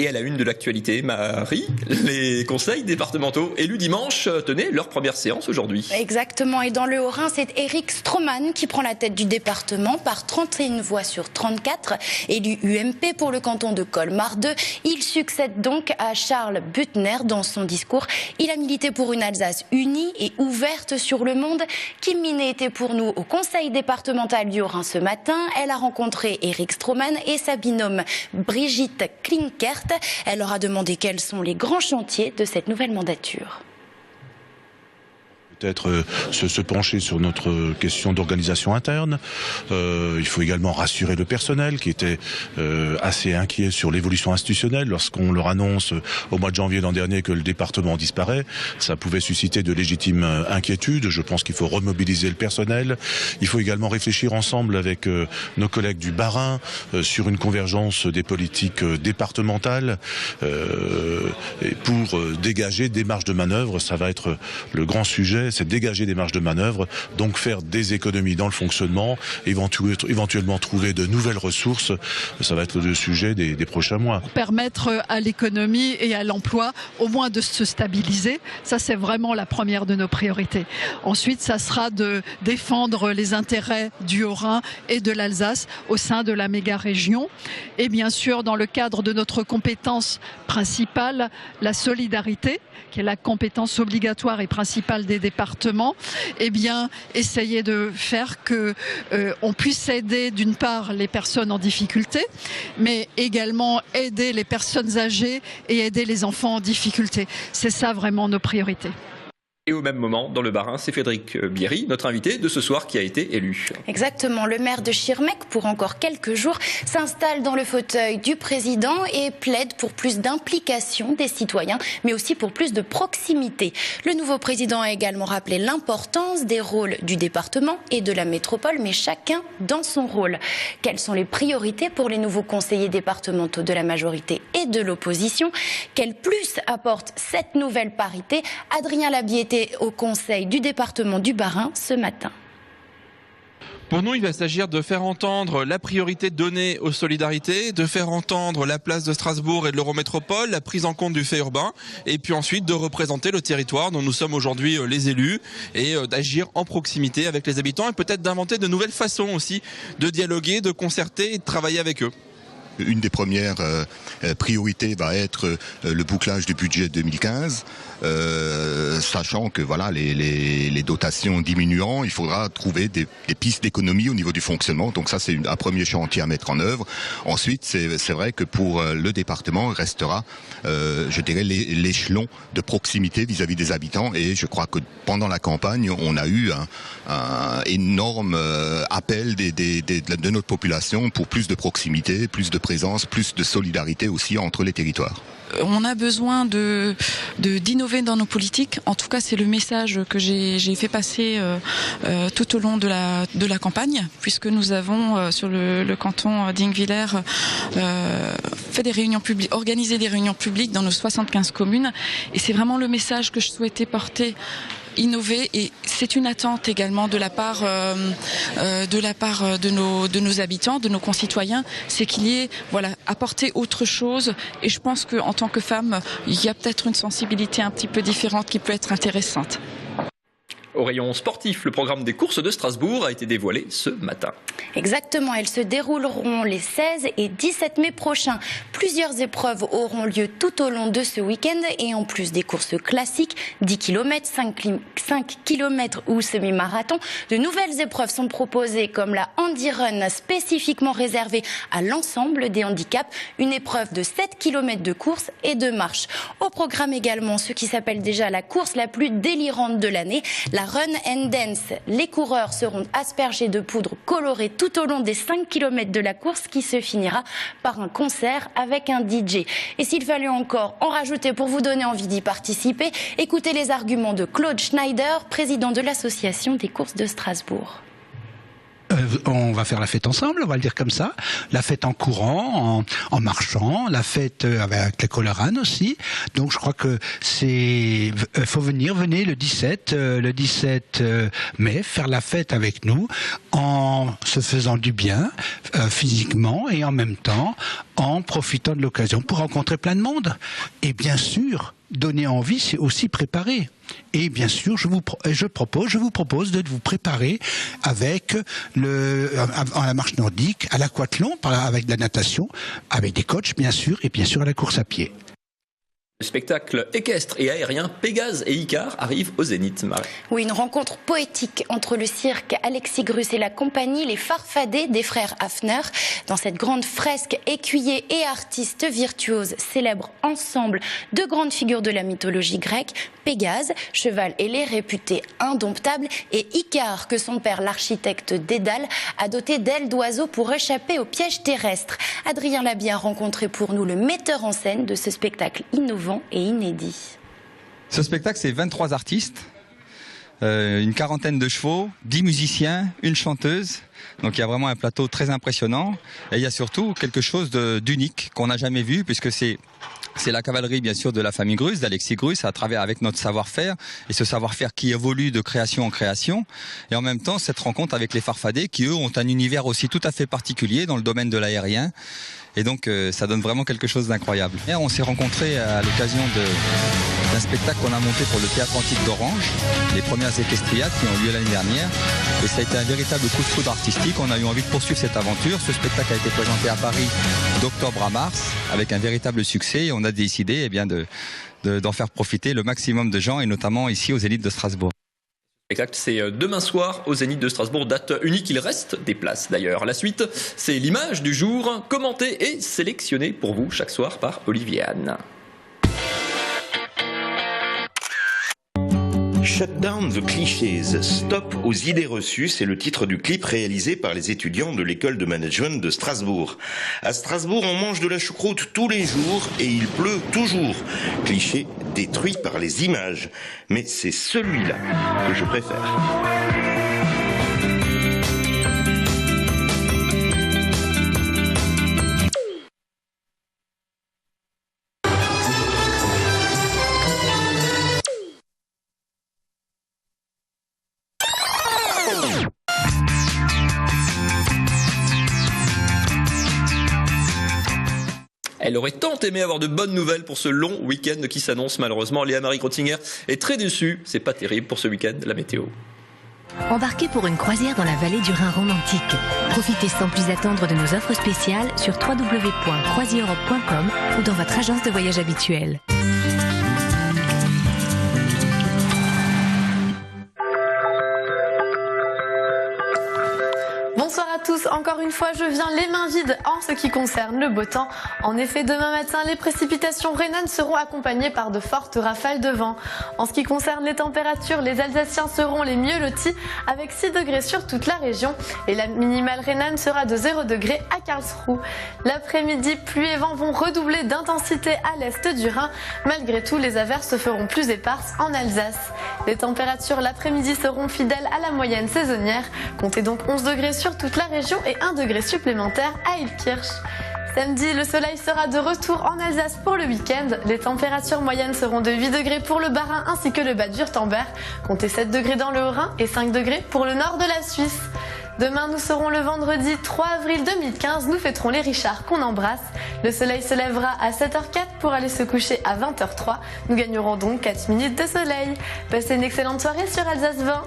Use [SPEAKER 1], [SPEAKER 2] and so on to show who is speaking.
[SPEAKER 1] Et à la une de l'actualité, Marie, les conseils départementaux élus dimanche tenaient leur première séance aujourd'hui.
[SPEAKER 2] Exactement, et dans le Haut-Rhin, c'est Éric Stroman qui prend la tête du département par 31 voix sur 34. Élu UMP pour le canton de Colmar 2, il succède donc à Charles Büttner. Dans son discours, il a milité pour une Alsace unie et ouverte sur le monde. Kim Minet était pour nous au conseil départemental du Haut-Rhin ce matin. Elle a rencontré Éric Stroman et sa binôme Brigitte Klinkert. Elle leur a demandé quels sont les grands chantiers de cette nouvelle mandature.
[SPEAKER 3] Peut-être se pencher sur notre question d'organisation interne. Il faut également rassurer le personnel qui était assez inquiet sur l'évolution institutionnelle. Lorsqu'on leur annonce au mois de janvier l'an dernier que le département disparaît, ça pouvait susciter de légitimes inquiétudes. Je pense qu'il faut remobiliser le personnel. Il faut également réfléchir ensemble avec nos collègues du Bas-Rhin sur une convergence des politiques départementales pour dégager des marges de manœuvre. Ça va être le grand sujet. C'est dégager des marges de manœuvre, donc faire des économies dans le fonctionnement, éventuellement trouver de nouvelles ressources. Ça va être le sujet des prochains mois.
[SPEAKER 4] Permettre à l'économie et à l'emploi au moins de se stabiliser, ça c'est vraiment la première de nos priorités. Ensuite, ça sera de défendre les intérêts du Haut-Rhin et de l'Alsace au sein de la méga-région. Et bien sûr, dans le cadre de notre compétence principale, la solidarité, qui est la compétence obligatoire et principale des départements, eh bien, essayer de faire que on puisse aider d'une part les personnes en difficulté, mais également aider les personnes âgées et aider les enfants en difficulté. C'est ça vraiment nos priorités.
[SPEAKER 1] Et au même moment, dans le Bas-Rhin, c'est Frédéric Bierry, notre invité de ce soir, qui a été élu.
[SPEAKER 2] Exactement, le maire de Schirmeck, pour encore quelques jours, s'installe dans le fauteuil du président et plaide pour plus d'implication des citoyens, mais aussi pour plus de proximité. Le nouveau président a également rappelé l'importance des rôles du département et de la métropole, mais chacun dans son rôle. Quelles sont les priorités pour les nouveaux conseillers départementaux de la majorité et de l'opposition? Quel plus apporte cette nouvelle parité? Adrien Labier était au conseil du département du Bas-Rhin ce matin.
[SPEAKER 5] Pour nous, il va s'agir de faire entendre la priorité donnée aux solidarités, de faire entendre la place de Strasbourg et de l'Eurométropole, la prise en compte du fait urbain, et puis ensuite de représenter le territoire dont nous sommes aujourd'hui les élus, et d'agir en proximité avec les habitants, et peut-être d'inventer de nouvelles façons aussi de dialoguer, de concerter et de travailler avec eux.
[SPEAKER 6] Une des premières priorités va être le bouclage du budget 2015, sachant que voilà les dotations diminuant, il faudra trouver des pistes d'économie au niveau du fonctionnement. Donc ça c'est un premier chantier à mettre en œuvre. Ensuite c'est vrai que pour le département restera, je dirais, l'échelon de proximité vis-à-vis des habitants. Et je crois que pendant la campagne, on a eu un énorme appel de notre population pour plus de proximité, plus de présence, plus de solidarité aussi entre les territoires.
[SPEAKER 7] On a besoin d'innover dans nos politiques. En tout cas, c'est le message que j'ai fait passer tout au long de la campagne, puisque nous avons sur le canton d'Ingwiller fait des réunions publiques, organisé des réunions publiques dans nos 75 communes. Et c'est vraiment le message que je souhaitais porter. Innover, et c'est une attente également de la part de nos habitants, de nos concitoyens, c'est qu'il y ait apporter autre chose. Et je pense qu'en tant que femme, il y a peut-être une sensibilité un petit peu différente qui peut être intéressante.
[SPEAKER 1] Au rayon sportif, le programme des courses de Strasbourg a été dévoilé ce matin.
[SPEAKER 2] Exactement, elles se dérouleront les 16 et 17 mai prochains. Plusieurs épreuves auront lieu tout au long de ce week-end, et en plus des courses classiques, 10 km, 5 km ou semi-marathon, de nouvelles épreuves sont proposées comme la Handi Run, spécifiquement réservée à l'ensemble des handicaps, une épreuve de 7 km de course et de marche. Au programme également ce qui s'appelle déjà la course la plus délirante de l'année, la Run and Dance. Les coureurs seront aspergés de poudre colorée tout au long des 5 km de la course, qui se finira par un concert avec un DJ. Et s'il fallait encore en rajouter pour vous donner envie d'y participer, écoutez les arguments de Claude Schneider, président de l'association des courses de Strasbourg.
[SPEAKER 8] on va faire la fête ensemble, on va le dire comme ça. La fête en courant, en marchant, la fête avec les coleranes aussi. Donc je crois que faut venez le 17 mai, faire la fête avec nous, en se faisant du bien, physiquement, et en même temps, en profitant de l'occasion pour rencontrer plein de monde. Et bien sûr, donner envie, c'est aussi préparer. Et bien sûr, je vous propose de vous préparer avec à la marche nordique, à l'aquathlon, avec de la natation, avec des coachs bien sûr, et bien sûr à la course à pied.
[SPEAKER 1] Le spectacle équestre et aérien Pégase et Icare arrive au Zénith, Marie.
[SPEAKER 2] Oui, une rencontre poétique entre le cirque Alexis Grus et la compagnie Les Farfadets des frères Hafner. Dans cette grande fresque, écuyers et artistes virtuoses célèbrent ensemble deux grandes figures de la mythologie grecque, Pégase, cheval ailé réputé indomptable, et Icare, que son père, l'architecte Dédale, a doté d'ailes d'oiseau pour échapper aux pièges terrestres. Adrien Labie a rencontré pour nous le metteur en scène de ce spectacle innovant et inédit.
[SPEAKER 9] Ce spectacle, c'est 23 artistes, une quarantaine de chevaux, 10 musiciens, une chanteuse. Donc il y a vraiment un plateau très impressionnant. Et il y a surtout quelque chose d'unique qu'on n'a jamais vu, puisque c'est la cavalerie bien sûr de la famille Grus, d'Alexis Grus, à travers avec notre savoir-faire, et ce savoir-faire qui évolue de création en création, et en même temps cette rencontre avec les Farfadets qui eux ont un univers aussi tout à fait particulier dans le domaine de l'aérien. Et donc ça donne vraiment quelque chose d'incroyable. On s'est rencontrés à l'occasion d'un spectacle qu'on a monté pour le Théâtre Antique d'Orange, les premières équestriades qui ont lieu l'année dernière. Et ça a été un véritable coup de foudre artistique. On a eu envie de poursuivre cette aventure. Ce spectacle a été présenté à Paris d'octobre à mars avec un véritable succès. Et on a décidé d'en faire profiter le maximum de gens, et notamment ici aux Zénith de Strasbourg.
[SPEAKER 1] Exact, c'est demain soir au Zénith de Strasbourg, date unique, il reste des places d'ailleurs. La suite, c'est l'image du jour, commentée et sélectionnée pour vous chaque soir par Olivier Anne.
[SPEAKER 10] Shut down the clichés, stop aux idées reçues, c'est le titre du clip réalisé par les étudiants de l'école de management de Strasbourg. À Strasbourg, on mange de la choucroute tous les jours et il pleut toujours. Cliché détruit par les images. Mais c'est celui-là que je préfère.
[SPEAKER 1] Elle aurait tant aimé avoir de bonnes nouvelles pour ce long week-end qui s'annonce malheureusement. Léa-Marie Grottinger est très déçue. C'est pas terrible pour ce week-end, la météo.
[SPEAKER 11] Embarquez pour une croisière dans la vallée du Rhin romantique. Profitez sans plus attendre de nos offres spéciales sur www.croisieurope.com ou dans votre agence de voyage habituelle.
[SPEAKER 12] Bonsoir à tous, encore une fois je viens les mains vides en ce qui concerne le beau temps. En effet, demain matin, les précipitations rhénanes seront accompagnées par de fortes rafales de vent. En ce qui concerne les températures, les Alsaciens seront les mieux lotis avec 6 degrés sur toute la région et la minimale rhénane sera de 0 degrés à Karlsruhe. L'après-midi, pluie et vent vont redoubler d'intensité à l'est du Rhin. Malgré tout, les averses se feront plus éparses en Alsace. Les températures l'après-midi seront fidèles à la moyenne saisonnière. Comptez donc 11 degrés sur toute la région et 1 degré supplémentaire à Illkirch. Samedi, le soleil sera de retour en Alsace pour le week-end. Les températures moyennes seront de 8 degrés pour le Bas-Rhin ainsi que le Bade-Wurtemberg. Comptez 7 degrés dans le Haut-Rhin et 5 degrés pour le nord de la Suisse. Demain, nous serons le vendredi 3 avril 2015. Nous fêterons les Richards qu'on embrasse. Le soleil se lèvera à 7h04 pour aller se coucher à 20h03. Nous gagnerons donc 4 minutes de soleil. Passez une excellente soirée sur Alsace 20.